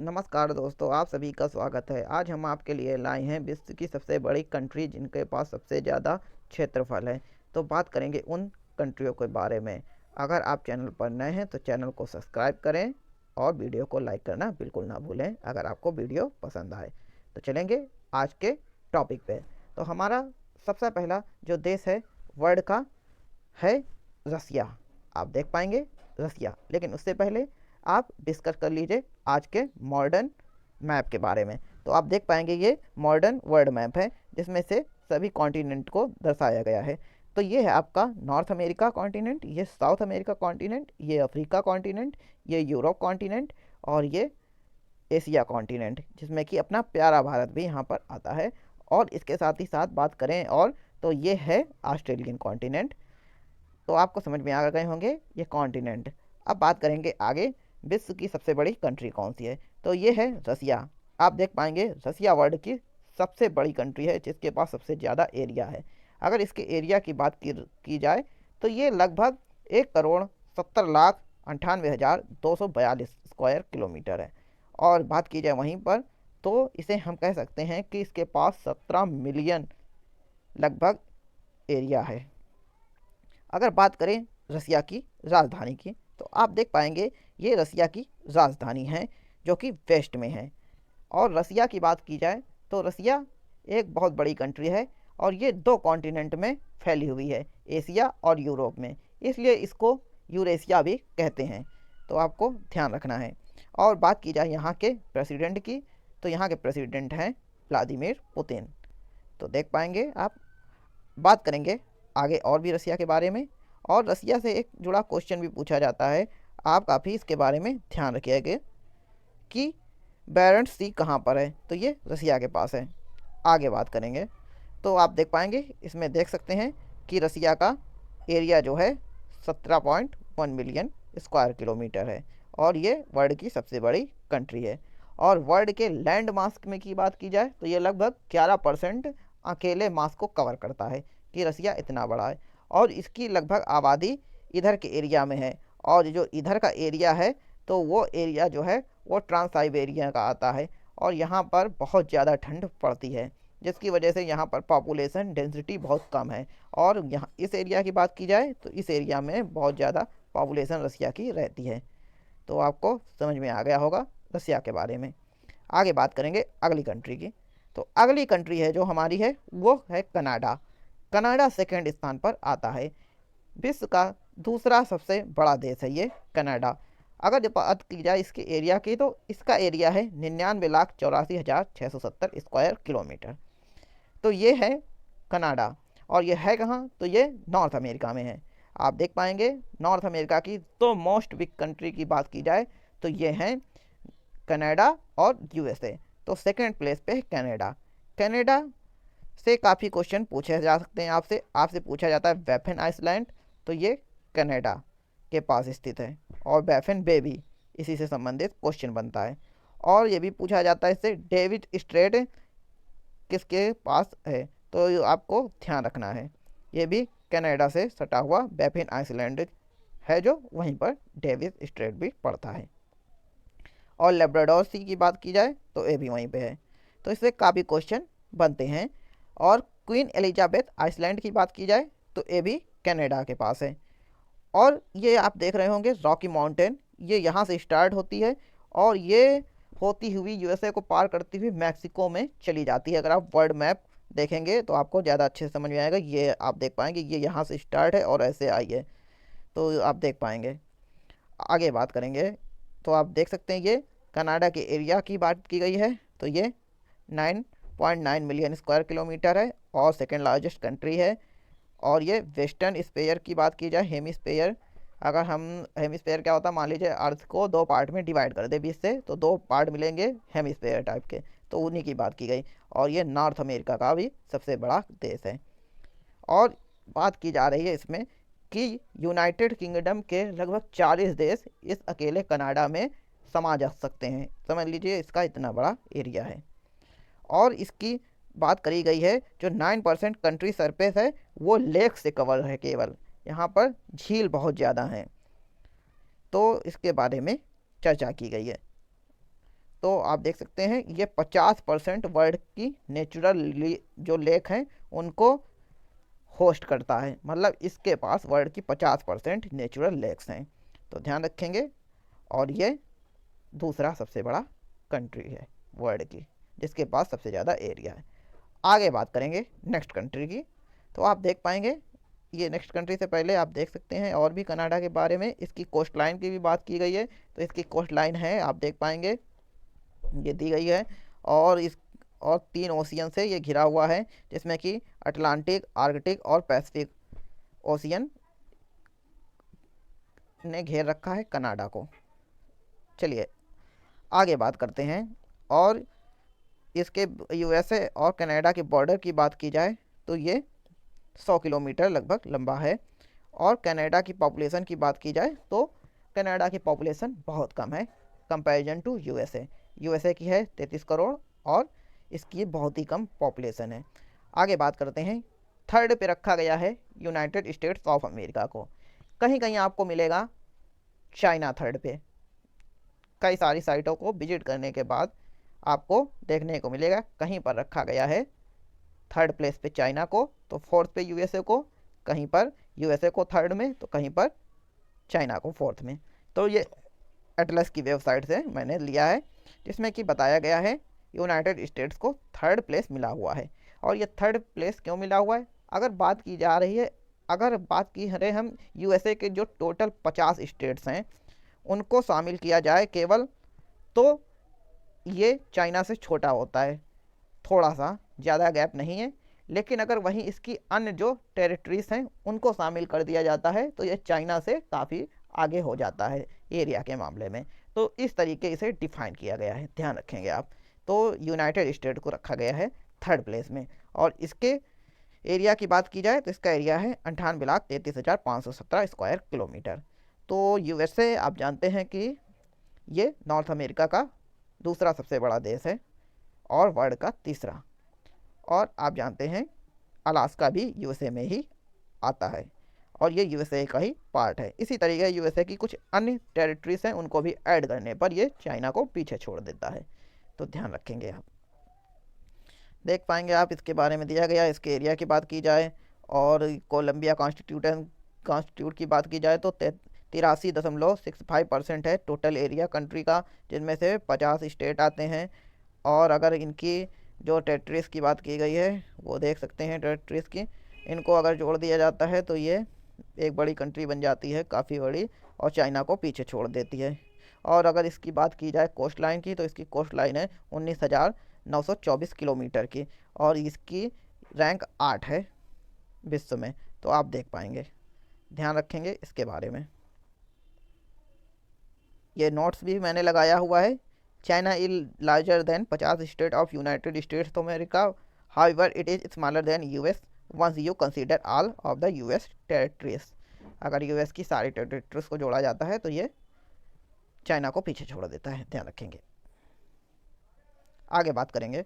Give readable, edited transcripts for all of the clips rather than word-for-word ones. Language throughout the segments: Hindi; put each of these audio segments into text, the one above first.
नमस्कार दोस्तों, आप सभी का स्वागत है। आज हम आपके लिए लाए हैं विश्व की सबसे बड़ी कंट्री जिनके पास सबसे ज़्यादा क्षेत्रफल है। तो बात करेंगे उन कंट्रियों के बारे में। अगर आप चैनल पर नए हैं तो चैनल को सब्सक्राइब करें और वीडियो को लाइक करना बिल्कुल ना भूलें अगर आपको वीडियो पसंद आए। तो चलेंगे आज के टॉपिक पे। तो हमारा सबसे पहला जो देश है वर्ल्ड का है रसिया। आप देख पाएंगे रसिया, लेकिन उससे पहले आप डिस्कस कर लीजिए आज के मॉडर्न मैप के बारे में। तो आप देख पाएंगे ये मॉडर्न वर्ल्ड मैप है जिसमें से सभी कॉन्टिनेंट को दर्शाया गया है। तो ये है आपका नॉर्थ अमेरिका कॉन्टिनेंट, ये साउथ अमेरिका कॉन्टिनेंट, ये अफ्रीका कॉन्टिनेंट, ये यूरोप कॉन्टिनेंट और ये एशिया कॉन्टिनेंट, जिसमें कि अपना प्यारा भारत भी यहाँ पर आता है। और इसके साथ ही साथ बात करें और तो ये है ऑस्ट्रेलियन कॉन्टिनेंट। तो आपको समझ में आ गए होंगे ये कॉन्टिनेंट। अब बात करेंगे आगे विश्व की सबसे बड़ी कंट्री कौन सी है। तो ये है रसिया। आप देख पाएंगे रसिया वर्ल्ड की सबसे बड़ी कंट्री है जिसके पास सबसे ज़्यादा एरिया है। अगर इसके एरिया की बात की जाए तो ये लगभग 1,70,98,242 स्क्वायर किलोमीटर है। और बात की जाए वहीं पर तो इसे हम कह सकते हैं कि इसके पास 17 मिलियन लगभग एरिया है। अगर बात करें रसिया की राजधानी की तो आप देख पाएंगे ये रसिया की राजधानी है जो कि वेस्ट में है। और रसिया की बात की जाए तो रसिया एक बहुत बड़ी कंट्री है और ये दो कॉन्टिनेंट में फैली हुई है, एशिया और यूरोप में, इसलिए इसको यूरेशिया भी कहते हैं। तो आपको ध्यान रखना है। और बात की जाए यहाँ के प्रेसिडेंट की तो यहाँ के प्रेसिडेंट हैं व्लादिमीर पुतिन। तो देख पाएंगे आप। बात करेंगे आगे और भी रसिया के बारे में। और रसिया से एक जुड़ा क्वेश्चन भी पूछा जाता है, आप काफ़ी इसके बारे में ध्यान रखिएगा कि बैरेंट्स सी कहाँ पर है। तो ये रसिया के पास है। आगे बात करेंगे तो आप देख पाएंगे, इसमें देख सकते हैं कि रसिया का एरिया जो है 17.1 मिलियन स्क्वायर किलोमीटर है और ये वर्ल्ड की सबसे बड़ी कंट्री है। और वर्ल्ड के लैंड मास में की बात की जाए तो ये लगभग 11% अकेले मास को कवर करता है कि रसिया इतना बड़ा है। और इसकी लगभग आबादी इधर के एरिया में है। और जो इधर का एरिया है तो वो एरिया जो है वो ट्रांस साइबेरिया का आता है और यहाँ पर बहुत ज़्यादा ठंड पड़ती है जिसकी वजह से यहाँ पर पॉपुलेशन डेंसिटी बहुत कम है। और यहाँ इस एरिया की बात की जाए तो इस एरिया में बहुत ज़्यादा पॉपुलेशन रसिया की रहती है। तो आपको समझ में आ गया होगा रसिया के बारे में। आगे बात करेंगे अगली कंट्री की। तो अगली कंट्री है जो हमारी है वो है कनाडा। कनाडा सेकेंड स्थान पर आता है। विश्व का दूसरा सबसे बड़ा देश है ये कनाडा। अगर बात की जाए इसके एरिया की तो इसका एरिया है 99,84,670 स्क्वायर किलोमीटर। तो ये है कनाडा। और ये है कहाँ, तो ये नॉर्थ अमेरिका में है। आप देख पाएंगे नॉर्थ अमेरिका की तो मोस्ट बिग कंट्री की बात की जाए तो ये हैं कनाडा और यूएसए। तो सेकंड प्लेस पे है कनाडा। कनाडा से काफ़ी क्वेश्चन पूछे जा सकते हैं आपसे। आपसे पूछा जाता है बैफिन आइसलैंड, तो ये कनाडा के पास स्थित है। और बैफिन बे भी इसी से संबंधित क्वेश्चन बनता है। और ये भी पूछा जाता है इससे डेविड स्ट्रेट किसके पास है, तो आपको ध्यान रखना है। ये भी कनाडा से सटा हुआ बैफिन आइसलैंड है जो वहीं पर डेविड स्ट्रेट भी पड़ता है। और लेब्राडोर सी की बात की जाए तो ये भी वहीं पे है। तो इससे काफ़ी क्वेश्चन बनते हैं। और क्वीन एलिजाबेथ आइसलैंड की बात की जाए तो ये भी कनाडा के पास है। और ये आप देख रहे होंगे रॉकी माउंटेन, ये यहाँ से स्टार्ट होती है और ये होती हुई यूएसए को पार करती हुई मैक्सिको में चली जाती है। अगर आप वर्ल्ड मैप देखेंगे तो आपको ज़्यादा अच्छे से समझ में आएगा। ये आप देख पाएंगे ये यहाँ से स्टार्ट है और ऐसे आई है, तो आप देख पाएंगे। आगे बात करेंगे तो आप देख सकते हैं ये कनाडा के एरिया की बात की गई है तो ये 9.9 मिलियन स्क्वायर किलोमीटर है और सेकेंड लार्जेस्ट कंट्री है। और ये वेस्टर्न स्पेयर की बात की जाए, हेमिस्फेयर, अगर हम हेमिस्फेयर क्या होता है, मान लीजिए अर्थ को दो पार्ट में डिवाइड कर दे 20 से तो दो पार्ट मिलेंगे हेमिस्फेयर टाइप के, तो उन्हीं की बात की गई। और ये नॉर्थ अमेरिका का भी सबसे बड़ा देश है। और बात की जा रही है इसमें कि यूनाइटेड किंगडम के लगभग 40 देश इस अकेले कनाडा में समा जा सकते हैं। समझ लीजिए इसका इतना बड़ा एरिया है। और इसकी बात करी गई है जो 9% कंट्री सरफेस है वो लेक से कवर है केवल, यहाँ पर झील बहुत ज़्यादा हैं। तो इसके बारे में चर्चा की गई है। तो आप देख सकते हैं ये 50% वर्ल्ड की नेचुरल जो लेक हैं उनको होस्ट करता है, मतलब इसके पास वर्ल्ड की 50% नेचुरल लेक्स हैं। तो ध्यान रखेंगे। और ये दूसरा सबसे बड़ा कंट्री है वर्ल्ड की जिसके पास सबसे ज़्यादा एरिया है। आगे बात करेंगे नेक्स्ट कंट्री की। तो आप देख पाएंगे ये नेक्स्ट कंट्री से पहले आप देख सकते हैं और भी कनाडा के बारे में, इसकी कोस्ट लाइन की भी बात की गई है। तो इसकी कोस्ट लाइन है, आप देख पाएंगे ये दी गई है, और इस और 3 ओशियन से ये घिरा हुआ है, जिसमें कि अटलांटिक, आर्कटिक और पैसिफिक ओशियन ने घेर रखा है कनाडा को। चलिए आगे बात करते हैं। और इसके यूएसए और कनाडा के बॉर्डर की बात की जाए तो ये 100 किलोमीटर लगभग लंबा है। और कनाडा की पॉपुलेशन की बात की जाए तो कनाडा की पॉपुलेशन बहुत कम है कंपैरिजन टू यूएसए। यूएसए की है 33 करोड़ और इसकी बहुत ही कम पॉपुलेशन है। आगे बात करते हैं। थर्ड पे रखा गया है यूनाइटेड स्टेट्स ऑफ अमेरिका को। कहीं कहीं आपको मिलेगा चाइना थर्ड पे। कई सारी साइटों को विजिट करने के बाद आपको देखने को मिलेगा कहीं पर रखा गया है थर्ड प्लेस पे चाइना को, तो फोर्थ पे यूएसए को, कहीं पर यूएसए को थर्ड में, तो कहीं पर चाइना को फोर्थ में। तो ये एटलस की वेबसाइट से मैंने लिया है, जिसमें कि बताया गया है यूनाइटेड स्टेट्स को थर्ड प्लेस मिला हुआ है। और ये थर्ड प्लेस क्यों मिला हुआ है, अगर बात की जा रही है, अगर बात की रहे हम यूएसए के जो टोटल 50 स्टेट्स हैं उनको शामिल किया जाए केवल, तो ये चाइना से छोटा होता है, थोड़ा सा ज़्यादा गैप नहीं है। लेकिन अगर वहीं इसकी अन्य जो टेरिटरीज हैं उनको शामिल कर दिया जाता है तो ये चाइना से काफ़ी आगे हो जाता है एरिया के मामले में। तो इस तरीके इसे डिफाइन किया गया है, ध्यान रखेंगे आप। तो यूनाइटेड स्टेट को रखा गया है थर्ड प्लेस में। और इसके एरिया की बात की जाए तो इसका एरिया है 98,33,517 स्क्वायर किलोमीटर। तो यूएसए आप जानते हैं कि ये नॉर्थ अमेरिका का दूसरा सबसे बड़ा देश है और वर्ल्ड का तीसरा। और आप जानते हैं अलास्का भी यूएसए में ही आता है और ये यूएसए का ही पार्ट है। इसी तरीके यूएसए की कुछ अन्य टेरिटरीज हैं उनको भी ऐड करने पर ये चाइना को पीछे छोड़ देता है। तो ध्यान रखेंगे आप। देख पाएंगे आप इसके बारे में दिया गया, इसके एरिया की बात की जाए और कोलंबिया कॉन्स्टिट्यूट की बात की जाए तो 83.65% है टोटल एरिया कंट्री का, जिनमें से 50 स्टेट आते हैं। और अगर इनकी जो टेरिटरीज़ की बात की गई है वो देख सकते हैं टेरिटरीज़ की, इनको अगर जोड़ दिया जाता है तो ये एक बड़ी कंट्री बन जाती है, काफ़ी बड़ी, और चाइना को पीछे छोड़ देती है। और अगर इसकी बात की जाए कोस्ट लाइन की तो इसकी कोस्ट लाइन है 19,924 किलोमीटर की और इसकी रैंक 8 है विश्व में। तो आप देख पाएंगे, ध्यान रखेंगे इसके बारे में। ये नोट्स भी मैंने लगाया हुआ है। China is larger than 50 state of United States of America, however it is smaller than US once you consider all of the US territories. अगर यूएस की सारी टेरिटरीज को जोड़ा जाता है तो ये चाइना को पीछे छोड़ देता है, ध्यान रखेंगे। आगे बात करेंगे।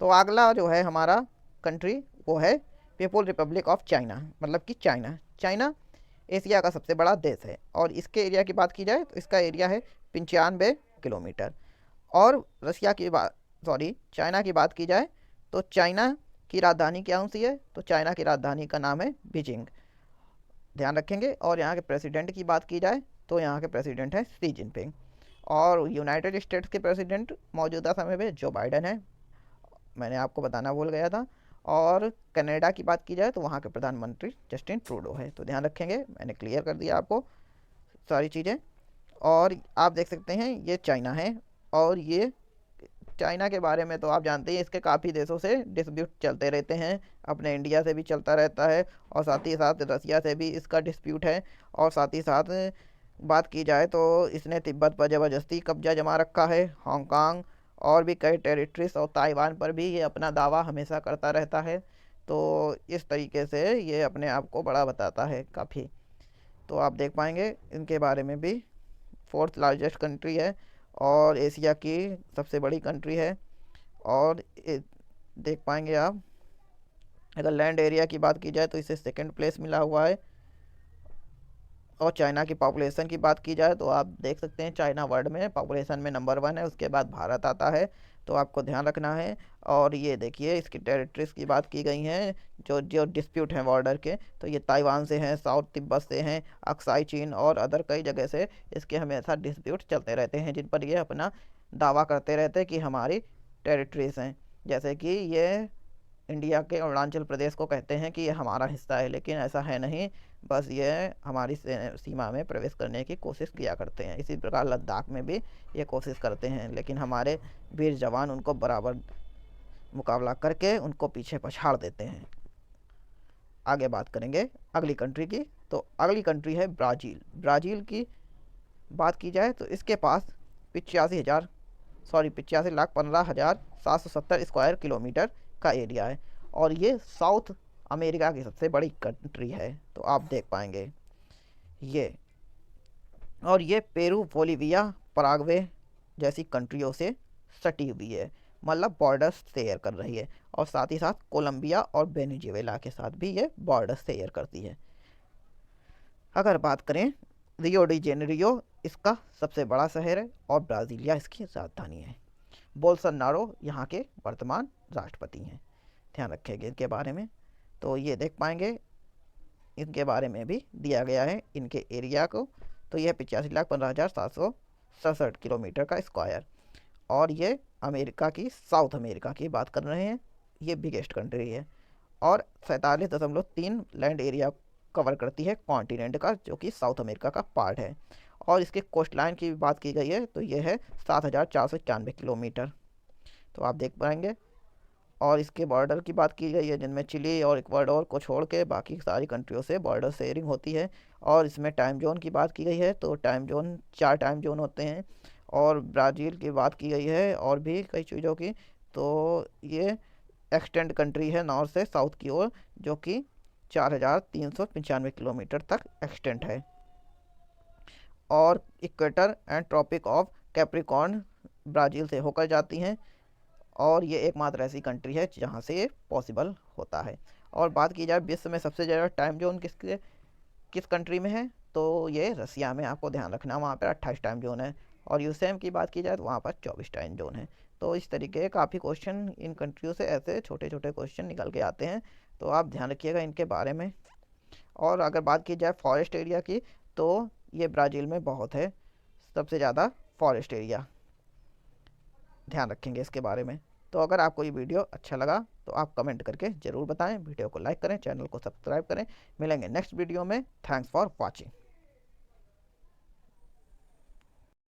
तो अगला जो है हमारा कंट्री वो है पीपुल रिपब्लिक ऑफ चाइना, मतलब कि चाइना एशिया का सबसे बड़ा देश है। और इसके एरिया की बात की जाए तो इसका एरिया है 95 किलोमीटर। और चाइना की बात की जाए तो चाइना की राजधानी क्या सी है, तो चाइना की राजधानी का नाम है बीजिंग, ध्यान रखेंगे। और यहाँ के प्रेसिडेंट की बात की जाए तो यहाँ के प्रेसिडेंट हैं शी जिनपिंग। और यूनाइटेड स्टेट्स के प्रेसिडेंट मौजूदा समय में जो बाइडन है, मैंने आपको बताना भूल गया था। और कनाडा की बात की जाए तो वहाँ के प्रधानमंत्री जस्टिन ट्रूडो है। तो ध्यान रखेंगे, मैंने क्लियर कर दिया आपको सारी चीज़ें। और आप देख सकते हैं ये चाइना है। और ये चाइना के बारे में तो आप जानते हैं इसके काफ़ी देशों से डिस्प्यूट चलते रहते हैं, अपने इंडिया से भी चलता रहता है और साथ ही साथ रसिया से भी इसका डिस्प्यूट है। और साथ ही साथ बात की जाए तो इसने तिब्बत पर ज़बरदस्ती कब्जा जमा रखा है, हांगकांग और भी कई टेरिटरीज और ताइवान पर भी ये अपना दावा हमेशा करता रहता है। तो इस तरीके से ये अपने आप को बड़ा बताता है काफ़ी। तो आप देख पाएंगे इनके बारे में भी, फोर्थ लार्जेस्ट कंट्री है और एशिया की सबसे बड़ी कंट्री है। और देख पाएंगे आप, अगर लैंड एरिया की बात की जाए तो इसे सेकंड प्लेस मिला हुआ है। और चाइना की पॉपुलेशन की बात की जाए तो आप देख सकते हैं चाइना वर्ल्ड में पॉपुलेशन में नंबर 1 है, उसके बाद भारत आता है, तो आपको ध्यान रखना है। और ये देखिए इसकी टेरिटरीज की बात की गई हैं, जो जो डिस्प्यूट हैं बॉर्डर के, तो ये ताइवान से हैं, साउथ तिब्बत से हैं, अक्साई चीन और अदर कई जगह से इसके हमेशा डिस्प्यूट चलते रहते हैं, जिन पर ये अपना दावा करते रहते हैं कि हमारी टेरिटरीज हैं। जैसे कि ये इंडिया के अरुणाचल प्रदेश को कहते हैं कि ये हमारा हिस्सा है, लेकिन ऐसा है नहीं, बस ये हमारी सीमा में प्रवेश करने की कोशिश किया करते हैं। इसी प्रकार लद्दाख में भी ये कोशिश करते हैं, लेकिन हमारे वीर जवान उनको बराबर मुकाबला करके उनको पीछे पछाड़ देते हैं। आगे बात करेंगे अगली कंट्री की, तो अगली कंट्री है ब्राज़ील। ब्राज़ील की बात की जाए तो इसके पास 85,15,770 स्क्वायर किलोमीटर का एरिया है, और ये साउथ अमेरिका की सबसे बड़ी कंट्री है, तो आप देख पाएंगे ये। और ये पेरू, बोलीविया, पराग्वे जैसी कंट्रियों से सटी हुई है, मतलब बॉर्डर्स शेयर कर रही है, और साथ ही साथ कोलंबिया और वेनेजुएला के साथ भी ये बॉर्डर शेयर करती है। अगर बात करें रियो डी जेनेरियो इसका सबसे बड़ा शहर है और ब्राज़ीलिया इसकी राजधानी है। बोल्सोनारो यहाँ के वर्तमान राष्ट्रपति हैं, ध्यान रखेंगे इनके बारे में। तो ये देख पाएंगे इनके बारे में भी दिया गया है इनके एरिया को, तो यह 85,15,767 किलोमीटर का स्क्वायर, और ये अमेरिका की, साउथ अमेरिका की बात कर रहे हैं, ये बिगेस्ट कंट्री है, और 47.3 लैंड एरिया कवर करती है कॉन्टिनेंट का, जो कि साउथ अमेरिका का पार्ट है। और इसके कोस्ट लाइन की बात की गई है तो यह है 7,491 किलोमीटर, तो आप देख पाएंगे। और इसके बॉर्डर की बात की गई है, जिनमें चिली और इक्वाडोर को छोड़ के बाकी सारी कंट्रियों से बॉर्डर शेयरिंग होती है। और इसमें टाइम जोन की बात की गई है, तो टाइम जोन 4 टाइम जोन होते हैं। और ब्राज़ील की बात की गई है और भी कई चीज़ों की, तो ये एक्सटेंड कंट्री है नॉर्थ से साउथ की ओर, जो कि 4,395 किलोमीटर तक एक्सटेंड है। और equator and Tropic of Capricorn Brazil से होकर जाती हैं, और ये एकमात्र ऐसी कंट्री है जहाँ से ये पॉसिबल होता है। और बात की जाए विश्व में सबसे ज़्यादा टाइम जोन किस कंट्री में है, तो ये रसिया में, आपको ध्यान रखना, वहाँ पर 28 टाइम जोन है। और यूएसए की बात की जाए तो वहाँ पर 24 टाइम जोन है। तो इस तरीके के काफ़ी क्वेश्चन इन कंट्रियों से, ऐसे छोटे छोटे क्वेश्चन निकल के आते हैं, तो आप ध्यान रखिएगा इनके बारे में। और अगर बात की जाए फॉरेस्ट एरिया की, तो ये ब्राज़ील में बहुत है, सबसे ज़्यादा फॉरेस्ट एरिया, ध्यान रखेंगे इसके बारे में। तो अगर आपको ये वीडियो अच्छा लगा तो आप कमेंट करके ज़रूर बताएं, वीडियो को लाइक करें, चैनल को सब्सक्राइब करें। मिलेंगे नेक्स्ट वीडियो में। Thanks for watching.